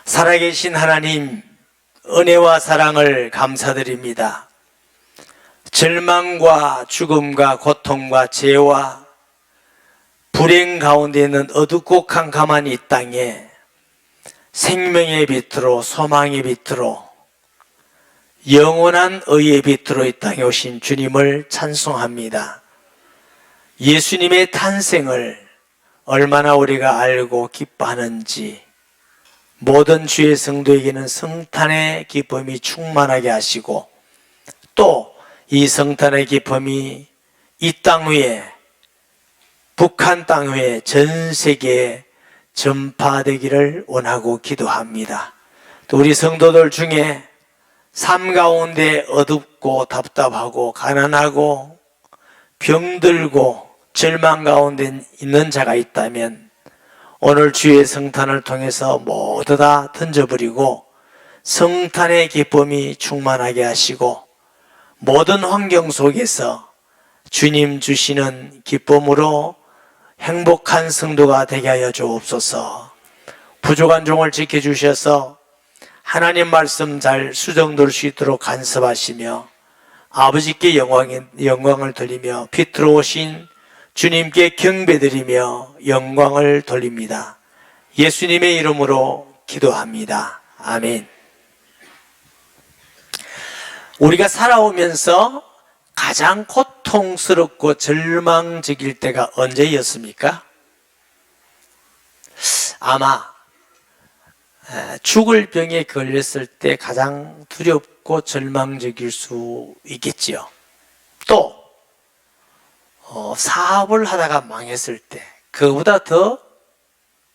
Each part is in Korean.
살아계신 하나님, 은혜와 사랑을 감사드립니다. 절망과 죽음과 고통과 죄와 불행 가운데 있는 어둡고 캄캄한 이 땅에 생명의 빛으로, 소망의 빛으로, 영원한 의의 빛으로 이 땅에 오신 주님을 찬송합니다. 예수님의 탄생을 얼마나 우리가 알고 기뻐하는지, 모든 주의 성도에게는 성탄의 기쁨이 충만하게 하시고, 또 이 성탄의 기쁨이 이 땅 위에, 북한 땅 위에 전 세계에 전파되기를 원하고 기도합니다. 또 우리 성도들 중에 삶 가운데 어둡고 답답하고 가난하고 병들고 절망 가운데 있는 자가 있다면 오늘 주의 성탄을 통해서 모두 다 던져버리고 성탄의 기쁨이 충만하게 하시고 모든 환경 속에서 주님 주시는 기쁨으로 행복한 성도가 되게 하여 주옵소서. 부족한 종을 지켜주셔서 하나님 말씀 잘 수정될 수 있도록 간섭하시며 아버지께 영광을 돌리며 빛으로 오신 주님께 경배드리며 영광을 돌립니다. 예수님의 이름으로 기도합니다. 아멘. 우리가 살아오면서 가장 고통스럽고 절망적일 때가 언제였습니까? 아마 죽을 병에 걸렸을 때 가장 두렵고 절망적일 수 있겠지요. 또 사업을 하다가 망했을 때, 그보다 더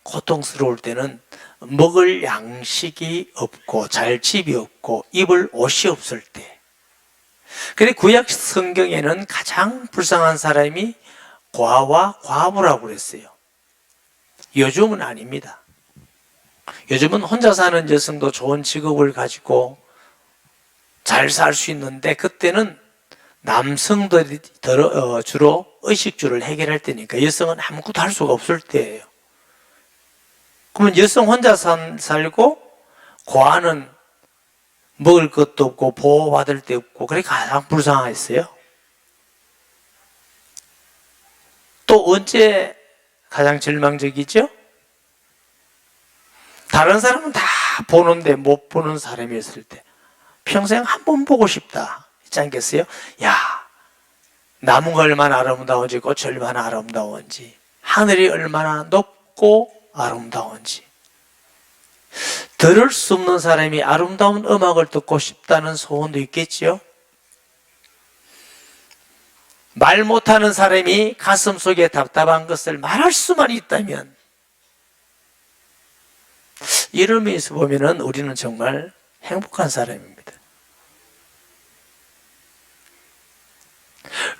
고통스러울 때는 먹을 양식이 없고 잘 집이 없고 입을 옷이 없을 때. 그런데 구약 성경에는 가장 불쌍한 사람이 과와 과부라고 그랬어요. 요즘은 아닙니다. 요즘은 혼자 사는 여성도 좋은 직업을 가지고 잘 살 수 있는데, 그때는 남성들이 주로 의식주를 해결할 때니까 여성은 아무것도 할 수가 없을 때예요. 그러면 여성 혼자 살고 과는 먹을 것도 없고 보호받을 데 없고, 그게 가장 불쌍했어요. 또 언제 가장 절망적이죠? 다른 사람은 다 보는데 못 보는 사람이었을 때, 평생 한 번 보고 싶다 있지 않겠어요? 야, 나무가 얼마나 아름다운지, 꽃이 얼마나 아름다운지, 하늘이 얼마나 높고 아름다운지. 들을 수 없는 사람이 아름다운 음악을 듣고 싶다는 소원도 있겠지요? 말 못하는 사람이 가슴속에 답답한 것을 말할 수만 있다면, 이런 의미에서 보면은 우리는 정말 행복한 사람입니다.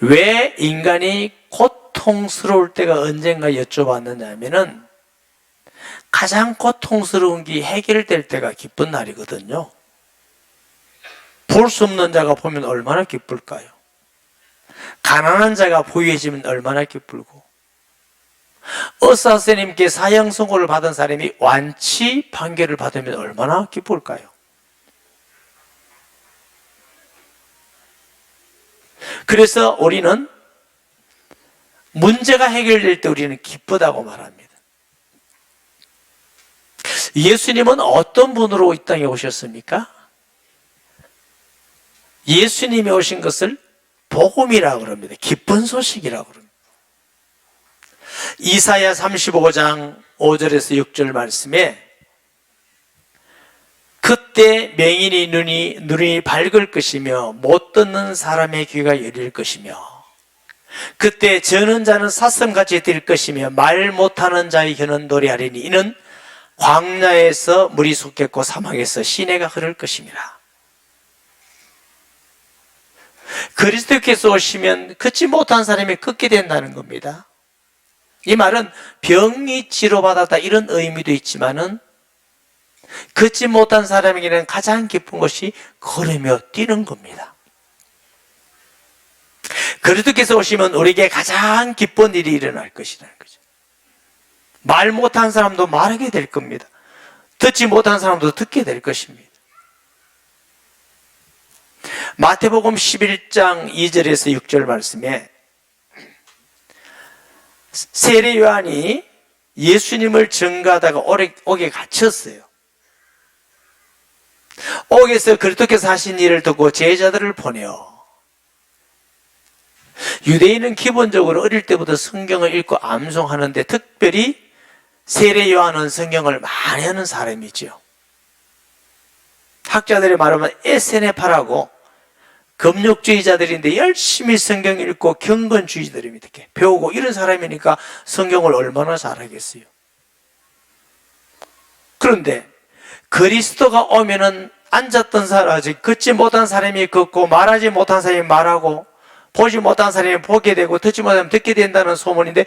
왜 인간이 고통스러울 때가 언젠가 여쭤봤느냐 하면은, 가장 고통스러운 게 해결될 때가 기쁜 날이거든요. 볼 수 없는 자가 보면 얼마나 기쁠까요? 가난한 자가 부유해지면 얼마나 기쁘고, 의사 선생님께 사형 선고를 받은 사람이 완치 판결을 받으면 얼마나 기쁠까요? 그래서 우리는 문제가 해결될 때 우리는 기쁘다고 말합니다. 예수님은 어떤 분으로 이 땅에 오셨습니까? 예수님이 오신 것을 복음이라고 그럽니다. 기쁜 소식이라고 그럽니다. 이사야 35장 5절에서 6절 말씀에, 그때 맹인이 눈이 밝을 것이며 못 듣는 사람의 귀가 열릴 것이며, 그때 저는 자는 사슴같이 될 것이며 말 못하는 자의 혀는 노래하리니, 이는 광야에서 물이 솟겠고 사막에서 시내가 흐를 것입니다. 그리스도께서 오시면 걷지 못한 사람이 걷게 된다는 겁니다. 이 말은 병이 치료받았다 이런 의미도 있지만은, 걷지 못한 사람에게는 가장 기쁜 것이 걸으며 뛰는 겁니다. 그리스도께서 오시면 우리에게 가장 기쁜 일이 일어날 것이라는 거죠. 말 못한 사람도 말하게 될 겁니다. 듣지 못한 사람도 듣게 될 것입니다. 마태복음 11장 2절에서 6절 말씀에 세례 요한이 예수님을 증거하다가 옥에 갇혔어요. 옥에서 그리스도께서 하신 일을 듣고 제자들을 보내어. 유대인은 기본적으로 어릴 때부터 성경을 읽고 암송하는데 특별히 세례 요한은 성경을 많이 하는 사람이죠. 학자들이 말하면 에세네파라고 금욕주의자들인데 열심히 성경 읽고 경건주의자들입니다. 이렇게 배우고 이런 사람이니까 성경을 얼마나 잘하겠어요. 그런데 그리스도가 오면은 앉았던 사람, 걷지 못한 사람이 걷고 말하지 못한 사람이 말하고 보지 못한 사람이 보게 되고 듣지 못한 사람이 듣게 된다는 소문인데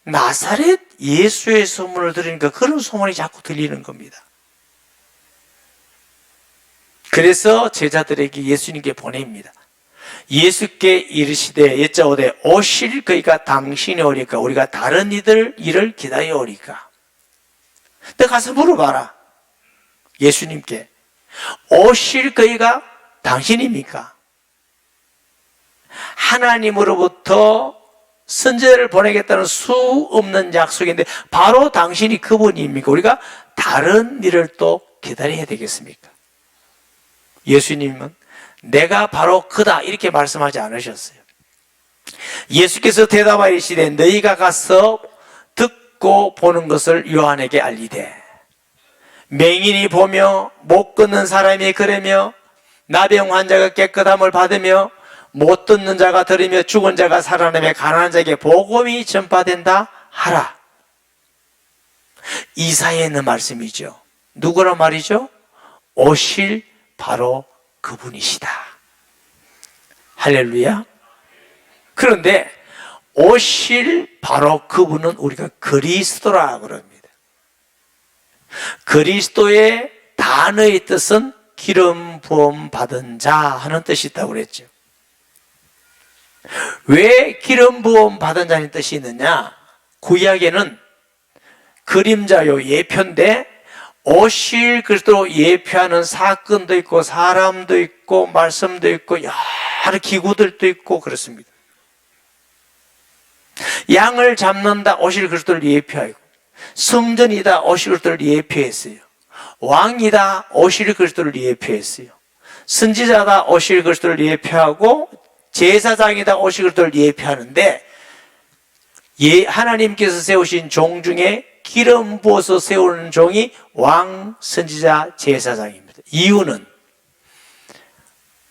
나사렛 예수의 소문을 들으니까 그런 소문이 자꾸 들리는 겁니다. 그래서 제자들에게 예수님께 보냅니다. 예수께 이르시되 여짜오되 오실 그이가 당신이 오리까 우리가 다른 이들 일을 기다려 오리까. 너 가서 물어봐라. 예수님께 오실 그이가 당신입니까? 하나님으로부터 선지자를 보내겠다는 수 없는 약속인데 바로 당신이 그분입니까? 우리가 다른 일을 또 기다려야 되겠습니까? 예수님은 내가 바로 그다 이렇게 말씀하지 않으셨어요. 예수께서 대답하시되 너희가 가서 듣고 보는 것을 요한에게 알리되 맹인이 보며 못 걷는 사람이 걸으며 나병 환자가 깨끗함을 받으며 못 듣는 자가 들으며 죽은 자가 살아나며 가난한 자에게 복음이 전파된다 하라. 이사야에 있는 말씀이죠. 누구란 말이죠? 오실 바로 그분이시다. 할렐루야. 그런데 오실 바로 그분은 우리가 그리스도라 그럽니다. 그리스도의 단어의 뜻은 기름 부음 받은 자 하는 뜻이 있다고 그랬죠. 왜 기름 부음 받은 자는 뜻이 있느냐? 구약에는 그림자요 예표인데 오실 그리스도로 예표하는 사건도 있고 사람도 있고 말씀도 있고 여러 기구들도 있고 그렇습니다. 양을 잡는다 오실 그리스도를 예표하고 성전이다 오실 그리스도를 예표했어요. 왕이다 오실 그리스도를 예표했어요. 선지자다 오실 그리스도를 예표하고 제사장이다 오실 그리스도를 예표하는데 하나님께서 세우신 종 중에 기름 부어서 세우는 종이 왕, 선지자, 제사장입니다. 이유는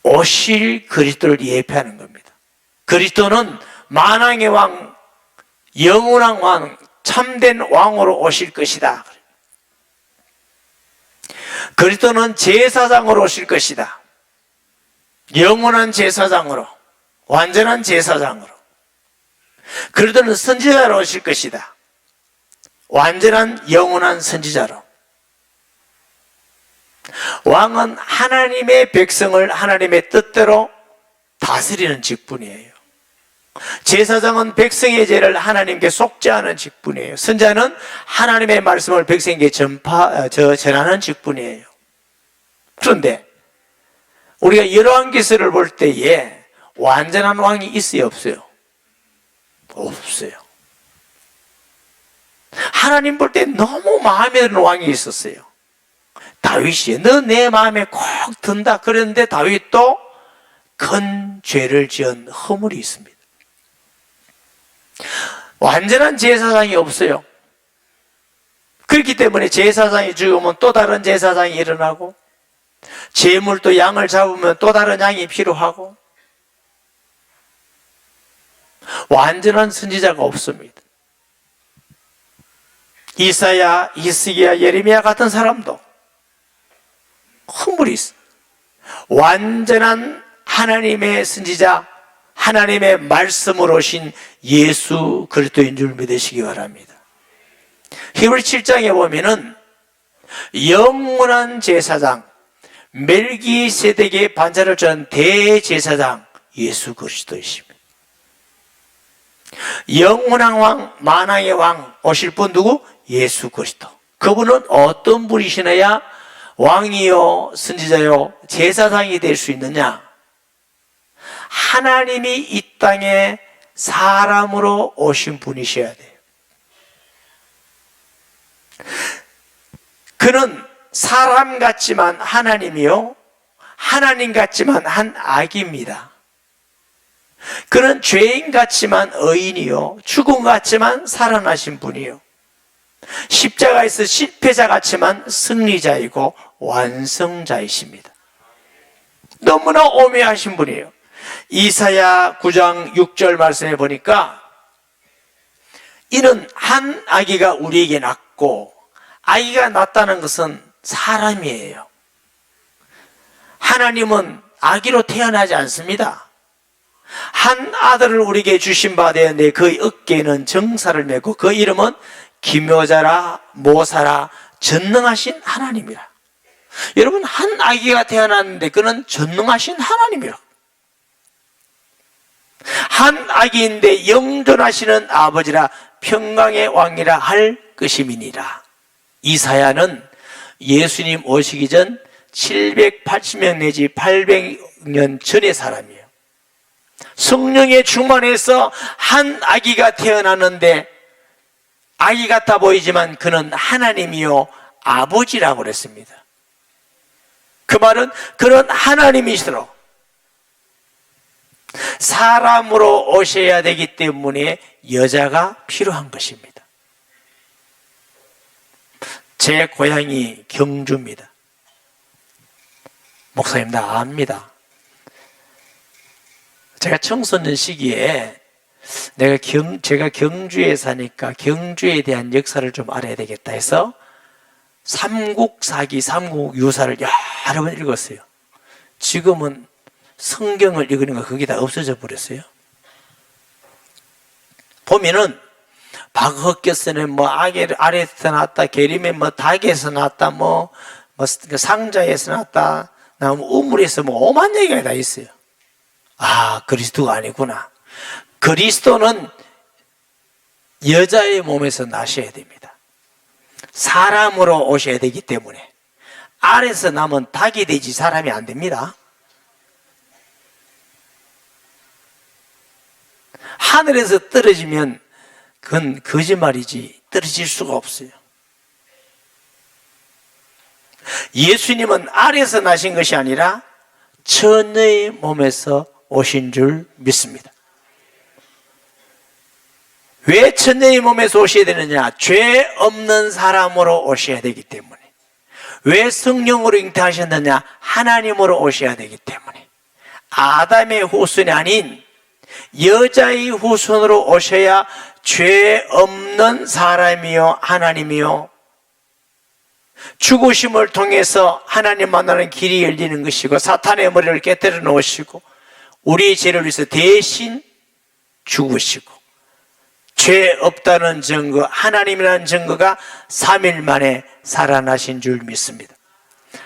오실 그리스도를 예표하는 겁니다. 그리스도는 만왕의 왕, 영원한 왕, 참된 왕으로 오실 것이다. 그리스도는 제사장으로 오실 것이다. 영원한 제사장으로, 완전한 제사장으로. 그리스도는 선지자로 오실 것이다. 완전한 영원한 선지자로. 왕은 하나님의 백성을 하나님의 뜻대로 다스리는 직분이에요. 제사장은 백성의 죄를 하나님께 속죄하는 직분이에요. 선지자는 하나님의 말씀을 백성에게 전하는 직분이에요. 그런데 우리가 열왕기서를 볼 때에 완전한 왕이 있어요, 없어요? 없어요. 하나님 볼 때 너무 마음에 드는 왕이 있었어요. 다윗이 너 내 마음에 꼭 든다 그랬는데 다윗도 큰 죄를 지은 허물이 있습니다. 완전한 제사장이 없어요. 그렇기 때문에 제사장이 죽으면 또 다른 제사장이 일어나고 제물도 양을 잡으면 또 다른 양이 필요하고 완전한 선지자가 없습니다. 이사야, 히스기야, 예레미야 같은 사람도 허물이 있어요. 완전한 하나님의 선지자, 하나님의 말씀으로 오신 예수 그리스도인 줄 믿으시기 바랍니다. 히브리 7장에 보면은 영원한 제사장, 멜기세덱의 반차를 준 대제사장 예수 그리스도이십니다. 영원한 왕, 만왕의 왕 오실 분 누구? 예수 그리스도. 그분은 어떤 분이시나야 왕이요 선지자요 제사장이 될 수 있느냐? 하나님이 이 땅에 사람으로 오신 분이셔야 돼요. 그는 사람 같지만 하나님이요, 하나님 같지만 한 아기입니다. 그는 죄인 같지만 의인이요, 죽음 같지만 살아나신 분이요, 십자가에서 실패자 같지만 승리자이고 완성자이십니다. 너무나 오묘하신 분이에요. 이사야 9장 6절 말씀에 보니까 이는 한 아기가 우리에게 낳고, 아기가 낳았다는 것은 사람이에요. 하나님은 아기로 태어나지 않습니다. 한 아들을 우리에게 주신 바 되었는데 그의 어깨에는 정사를 메고 그 이름은 기묘자라 모사라 전능하신 하나님이라. 여러분, 한 아기가 태어났는데 그는 전능하신 하나님이라. 한 아기인데 영존하시는 아버지라 평강의 왕이라 할 것임이니라. 이사야는 예수님 오시기 전 780년 내지 800년 전의 사람이에요. 성령의 충만해서 한 아기가 태어났는데 아기 같아 보이지만 그는 하나님이요 아버지라고 그랬습니다. 그 말은 그런 하나님이시도록 사람으로 오셔야 되기 때문에 여자가 필요한 것입니다. 제 고향이 경주입니다. 목사님 나 압니다. 제가 청소년 시기에 제가 경주에 사니까 경주에 대한 역사를 좀 알아야 되겠다 해서 삼국사기, 삼국유사를 여러 번 읽었어요. 지금은 성경을 읽으는 거 그게 다 없어져 버렸어요. 보면은 박흑겨선에 아래에서 나왔다, 계림에 닭에서 나왔다, 상자에서 나왔다, 우물에서 오만 얘기가 다 있어요. 아, 그리스도가 아니구나. 그리스도는 여자의 몸에서 나셔야 됩니다. 사람으로 오셔야 되기 때문에 알에서 나면 닭이 되지 사람이 안 됩니다. 하늘에서 떨어지면 그건 거짓말이지 떨어질 수가 없어요. 예수님은 알에서 나신 것이 아니라 처녀의 몸에서 오신 줄 믿습니다. 왜 처녀의 몸에서 오셔야 되느냐? 죄 없는 사람으로 오셔야 되기 때문에. 왜 성령으로 잉태하셨느냐? 하나님으로 오셔야 되기 때문에. 아담의 후손이 아닌 여자의 후손으로 오셔야 죄 없는 사람이요 하나님이요 죽으심을 통해서 하나님 만나는 길이 열리는 것이고 사탄의 머리를 깨뜨려 놓으시고 우리의 죄를 위해서 대신 죽으시고 죄 없다는 증거, 하나님이라는 증거가 3일 만에 살아나신 줄 믿습니다.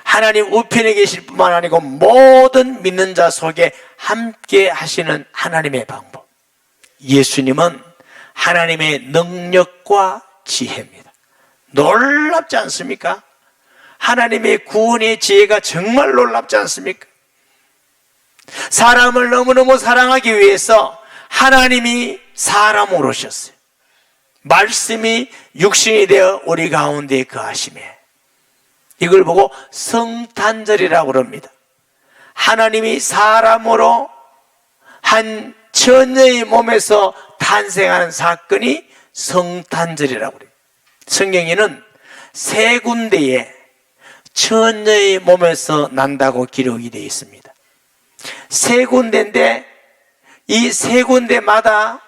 하나님 우편에 계실 뿐만 아니고 모든 믿는 자 속에 함께 하시는 하나님의 방법. 예수님은 하나님의 능력과 지혜입니다. 놀랍지 않습니까? 하나님의 구원의 지혜가 정말 놀랍지 않습니까? 사람을 너무너무 사랑하기 위해서 하나님이 사람으로 오셨어요. 말씀이 육신이 되어 우리 가운데 거하심에 이걸 보고 성탄절이라고 그럽니다. 하나님이 사람으로 한 처녀의 몸에서 탄생하는 사건이 성탄절이라고 그래요. 성경에는 세 군데에 처녀의 몸에서 난다고 기록이 되어 있습니다. 세 군데인데 이 세 군데마다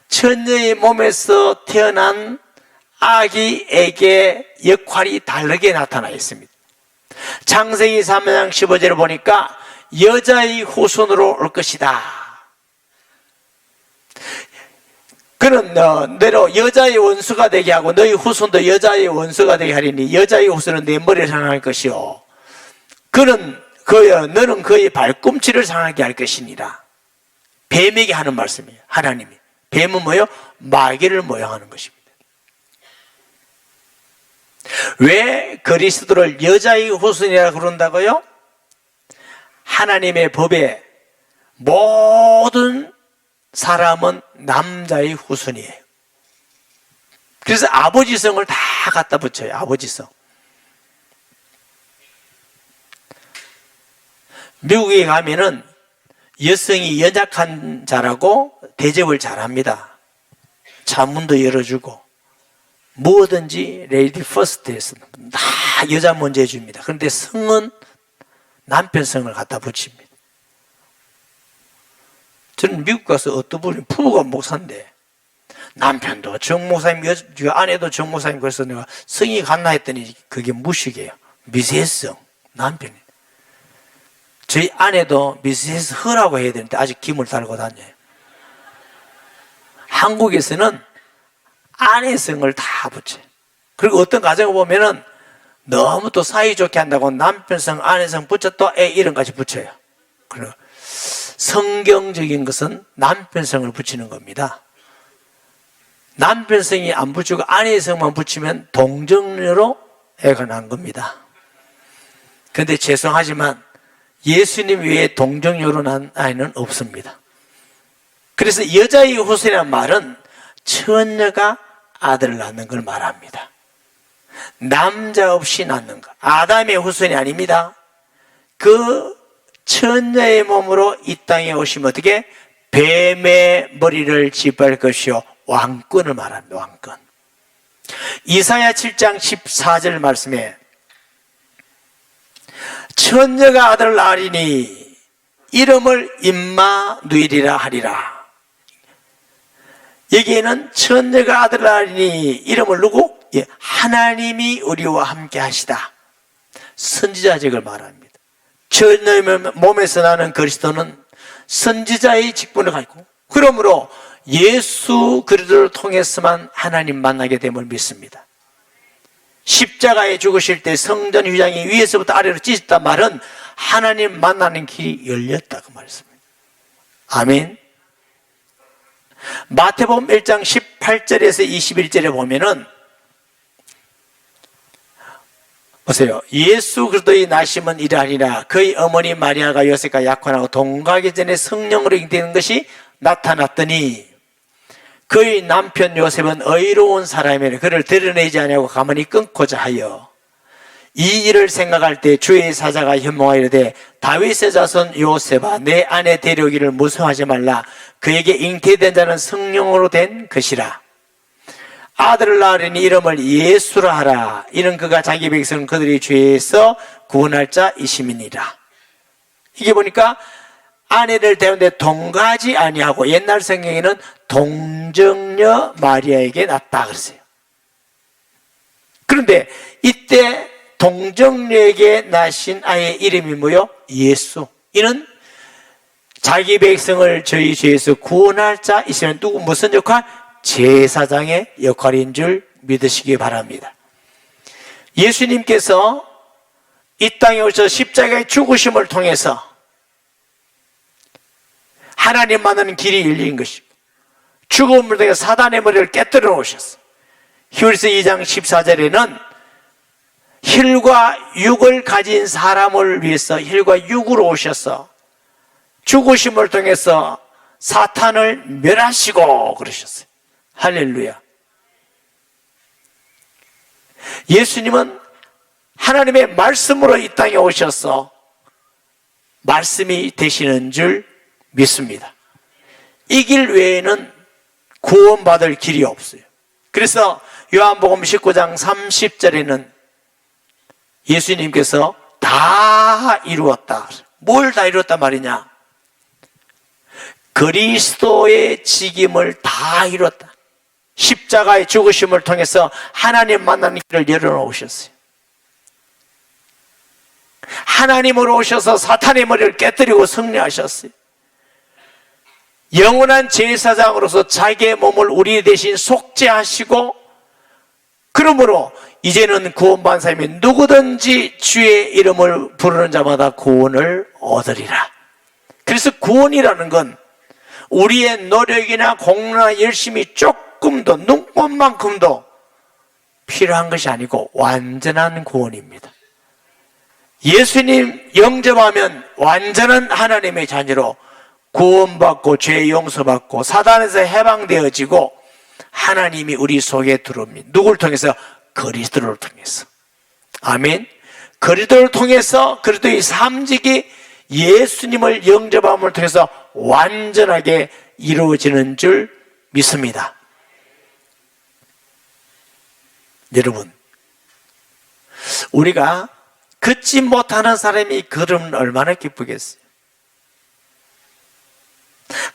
처녀의 몸에서 태어난 아기에게 역할이 다르게 나타나 있습니다. 창세기 3장 15절을 보니까 여자의 후손으로 올 것이다. 그는 너로 여자의 원수가 되게 하고 너희 후손도 여자의 원수가 되게 하리니 여자의 후손은 내 머리를 상할 것이요 너는 그의 발꿈치를 상하게 할 것이니라. 뱀에게 하는 말씀이에요. 하나님이. 뱀은 뭐예요? 마귀를 모양하는 것입니다. 왜 그리스도를 여자의 후손이라 그런다고요? 하나님의 법에 모든 사람은 남자의 후손이에요. 그래서 아버지성을 다 갖다 붙여요. 아버지성. 미국에 가면은 여성이 연약한 자라고 대접을 잘합니다. 차 문도 열어주고 뭐든지 레이디 퍼스트에서 다 여자 먼저 해줍니다. 그런데 성은 남편 성을 갖다 붙입니다. 저는 미국 가서 어떤 분이 부부가 목사인데 남편도 정목사님, 아내도 정목사님, 그래서 내가 성이 같나 했더니 그게 무식이에요. 미세성, 남편이. 저희 아내도 미세스 허라고 해야 되는데 아직 김을 달고 다녀요. 한국에서는 아내성을 다 붙여요. 그리고 어떤 가정을 보면은 너무 또 사이좋게 한다고 남편성, 아내성 붙여 또 애 이름까지 붙여요. 그리고 성경적인 것은 남편성을 붙이는 겁니다. 남편성이 안 붙이고 아내성만 붙이면 동정녀로 애가 난 겁니다. 그런데 죄송하지만 예수님 외에 동정녀로 난 아이는 없습니다. 그래서 여자의 후손이라는 말은 처녀가 아들을 낳는 걸 말합니다. 남자 없이 낳는 것. 아담의 후손이 아닙니다. 그 처녀의 몸으로 이 땅에 오시면 어떻게? 뱀의 머리를 짚을 것이요 왕권을 말합니다. 왕권. 이사야 7장 14절 말씀에 처녀가 아들을 낳으리니 이름을 임마누엘이라 하리라. 여기에는 처녀가 아들을 낳으리니 이름을 누구? 하나님이 우리와 함께 하시다. 선지자직을 말합니다. 처녀의 몸에서 나는 그리스도는 선지자의 직분을 가지고, 그러므로 예수 그리스도를 통해서만 하나님 만나게 됨을 믿습니다. 십자가에 죽으실 때 성전 휘장이 위에서부터 아래로 찢었단 말은 하나님 만나는 길이 열렸다고 말했습니다. 아멘. 마태복음 1장 18절에서 21절에 보면은 보세요. 예수 그리스도의 나심은 이러하리라. 그의 어머니 마리아가 요셉과 약혼하고 동거하기 전에 성령으로 잉태되는 것이 나타났더니 그의 남편 요셉은 의로운 사람이라 그를 드러내지 아니하고 가만히 끊고자 하여 이 일을 생각할 때 주의 사자가 현몽하여 이르되 다윗의 자손 요셉아 내 아내 데려오기를 무서워하지 말라. 그에게 잉태된 자는 성령으로 된 것이라. 아들을 낳으려니 이름을 예수라 하라. 이는 그가 자기 백성은 그들의 죄에서 구원할 자이심이니라. 이게 보니까 아내를 대하는데 동거하지 아니하고 옛날 성경에는 동정녀 마리아에게 낳았다 그랬어요. 그런데 이때 동정녀에게 낳으신 아이의 이름이 뭐요? 예수. 이는 자기 백성을 저희 죄에서 구원할 자이시면 누구 무슨 역할? 제사장의 역할인 줄 믿으시기 바랍니다. 예수님께서 이 땅에 오셔서 십자가의 죽으심을 통해서 하나님 만나는 길이 열린 것이고 죽음을 통해 사단의 머리를 깨뜨려 놓으셨어요. 히브리서 2장 14절에는 혈과 육을 가진 사람을 위해서 혈과 육으로 오셔서 죽으심을 통해서 사탄을 멸하시고 그러셨어요. 할렐루야. 예수님은 하나님의 말씀으로 이 땅에 오셔서 말씀이 되시는 줄 믿습니다. 이 길 외에는 구원받을 길이 없어요. 그래서 요한복음 19장 30절에는 예수님께서 다 이루었다. 뭘 다 이루었단 말이냐? 그리스도의 직임을 다 이뤘다. 십자가의 죽으심을 통해서 하나님 만나는 길을 열어놓으셨어요. 하나님으로 오셔서 사탄의 머리를 깨뜨리고 승리하셨어요. 영원한 제사장으로서 자기의 몸을 우리 대신 속죄하시고, 그러므로 이제는 구원받은 사람이 누구든지 주의 이름을 부르는 자마다 구원을 얻으리라. 그래서 구원이라는 건 우리의 노력이나 공로나 열심이 조금도 눈꼽만큼도 필요한 것이 아니고 완전한 구원입니다. 예수님 영접하면 완전한 하나님의 자녀로 구원받고 죄 용서받고 사단에서 해방되어지고 하나님이 우리 속에 들어옵니다. 누굴 통해서? 그리스도를 통해서. 아멘. 그리스도를 통해서 그리스도의 삶직이 예수님을 영접함을 통해서 완전하게 이루어지는 줄 믿습니다. 여러분, 우리가 걷지 못하는 사람이 걸으면 얼마나 기쁘겠어요?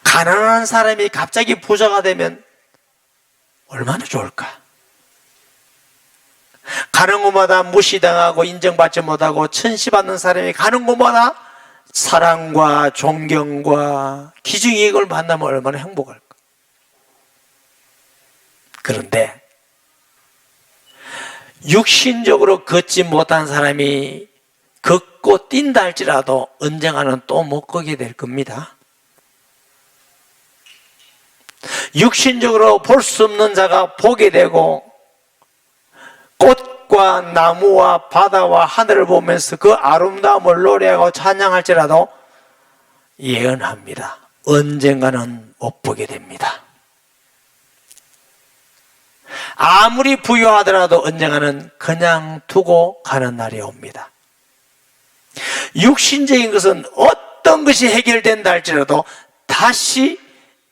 가난한 사람이 갑자기 부자가 되면 얼마나 좋을까? 가는 곳마다 무시당하고 인정받지 못하고 천시받는 사람이 가는 곳마다 사랑과 존경과 기중이익을 만나면 얼마나 행복할까? 그런데 육신적으로 걷지 못한 사람이 걷고 뛴다 할지라도 언젠가는 또 못 걷게 될 겁니다. 육신적으로 볼 수 없는 자가 보게 되고 꽃과 나무와 바다와 하늘을 보면서 그 아름다움을 노래하고 찬양할지라도 예언합니다. 언젠가는 못 보게 됩니다. 아무리 부유하더라도 언젠가는 그냥 두고 가는 날이 옵니다. 육신적인 것은 어떤 것이 해결된다 할지라도 다시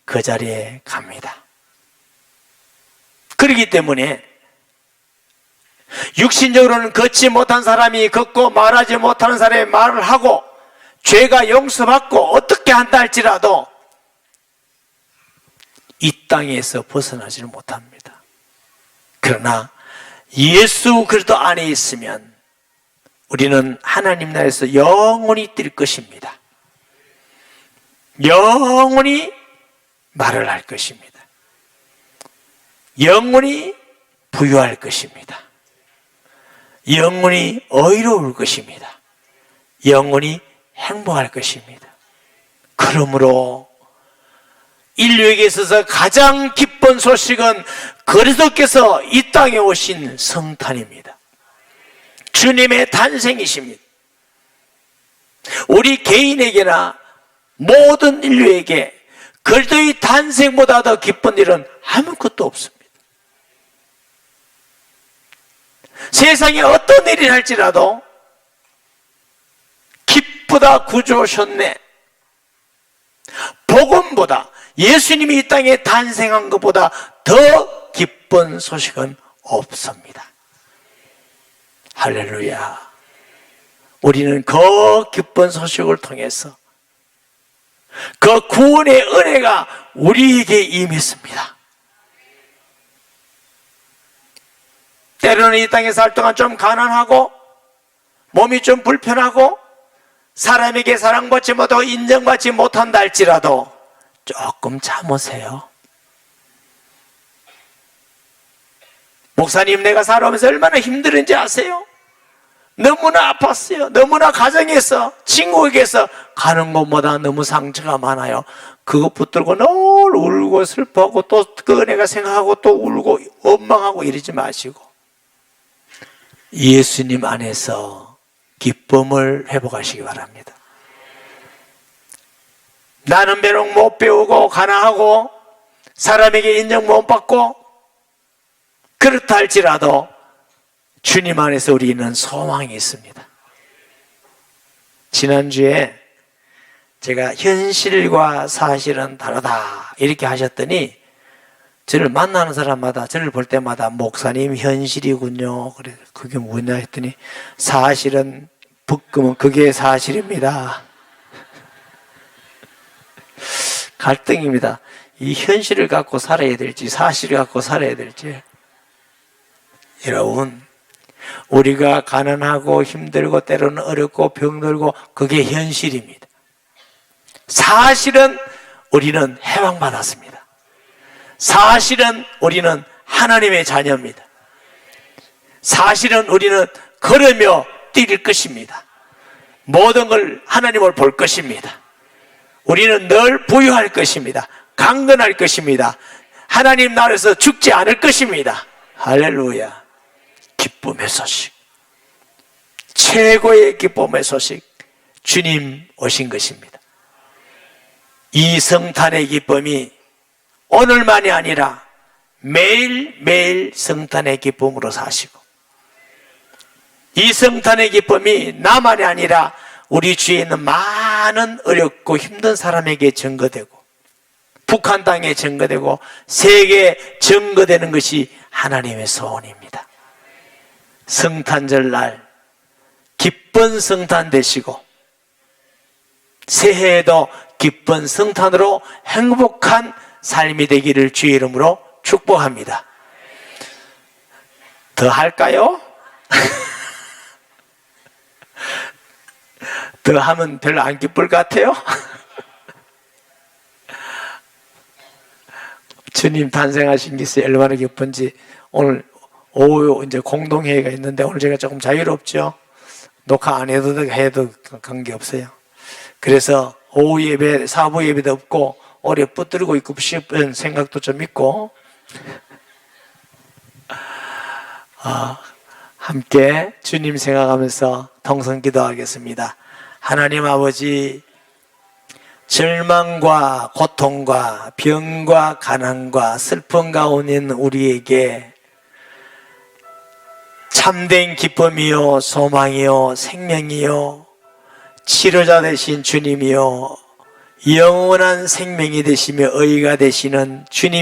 그 자리에 갑니다. 그렇기 때문에 육신적으로는 걷지 못한 사람이 걷고 말하지 못하는 사람이 말을 하고 죄가 용서받고 어떻게 한다 할지라도 이 땅에서 벗어나지를 못합니다. 그러나 예수 그리스도 안에 있으면 우리는 하나님 나라에서 영원히 뛸 것입니다. 영원히 말을 할 것입니다. 영원히 부유할 것입니다. 영원히 의로울 것입니다. 영원히 행복할 것입니다. 그러므로 인류에게 있어서 가장 기쁜 소식은 그리스도께서 이 땅에 오신 성탄입니다. 주님의 탄생이십니다. 우리 개인에게나 모든 인류에게 그리스도의 탄생보다 더 기쁜 일은 아무것도 없습니다. 세상에 어떤 일이 할지라도 기쁘다 구주 오셨네. 복음보다 예수님이 이 땅에 탄생한 것보다 더 기쁜 소식은 없습니다. 할렐루야. 우리는 그 기쁜 소식을 통해서 그 구원의 은혜가 우리에게 임했습니다. 때로는 이 땅에 살 동안 좀 가난하고 몸이 좀 불편하고 사람에게 사랑받지 못하고 인정받지 못한다 할지라도 조금 참으세요. 목사님, 내가 살아오면서 얼마나 힘들은지 아세요? 너무나 아팠어요. 너무나 가정에서 친구에게서 가는 곳마다 너무 상처가 많아요. 그것 붙들고 늘 울고 슬퍼하고 또 그 은혜가 생각하고 또 울고 원망하고 이러지 마시고 예수님 안에서 기쁨을 회복하시기 바랍니다. 나는 비록 못 배우고 가난하고 사람에게 인정 못 받고 그렇다 할지라도 주님 안에서 우리는 소망이 있습니다. 지난주에 제가 현실과 사실은 다르다 이렇게 하셨더니 저를 만나는 사람마다 저를 볼 때마다 목사님 현실이군요. 그래 그게 뭐냐 했더니 사실은 부끄면 그게 사실입니다. 갈등입니다. 이 현실을 갖고 살아야 될지 사실을 갖고 살아야 될지. 여러분, 우리가 가난하고 힘들고 때로는 어렵고 병들고 그게 현실입니다. 사실은 우리는 해방받았습니다. 사실은 우리는 하나님의 자녀입니다. 사실은 우리는 걸으며 뛸 것입니다. 모든 걸 하나님을 볼 것입니다. 우리는 늘 부유할 것입니다. 강건할 것입니다. 하나님 나라에서 죽지 않을 것입니다. 할렐루야. 기쁨의 소식, 최고의 기쁨의 소식, 주님 오신 것입니다. 이 성탄의 기쁨이 오늘만이 아니라 매일매일 성탄의 기쁨으로 사시고, 이 성탄의 기쁨이 나만이 아니라 우리 주위에 있는 많은 어렵고 힘든 사람에게 증거되고, 북한 땅에 증거되고, 세계에 증거되는 것이 하나님의 소원입니다. 성탄절 날 기쁜 성탄 되시고, 새해에도 기쁜 성탄으로 행복한 삶이 되기를 주의 이름으로 축복합니다. 더 할까요? 더 하면 별로 안 기쁠 것 같아요? 주님 탄생하신 것이 얼마나 기쁜지. 오늘 오후 이제 공동회의가 있는데 오늘 제가 조금 자유롭죠? 녹화 안 해도 해도 관계없어요. 그래서 오후 예배, 사부 예배도 없고 오래 붙들고 있고 싶은 생각도 좀 있고, 함께 주님 생각하면서 통성 기도하겠습니다. 하나님 아버지, 절망과 고통과 병과 가난과 슬픔 가운데 있는 우리에게 참된 기쁨이요 소망이요 생명이요 치료자 되신 주님이요 영원한 생명이 되시며 의가 되시는 주님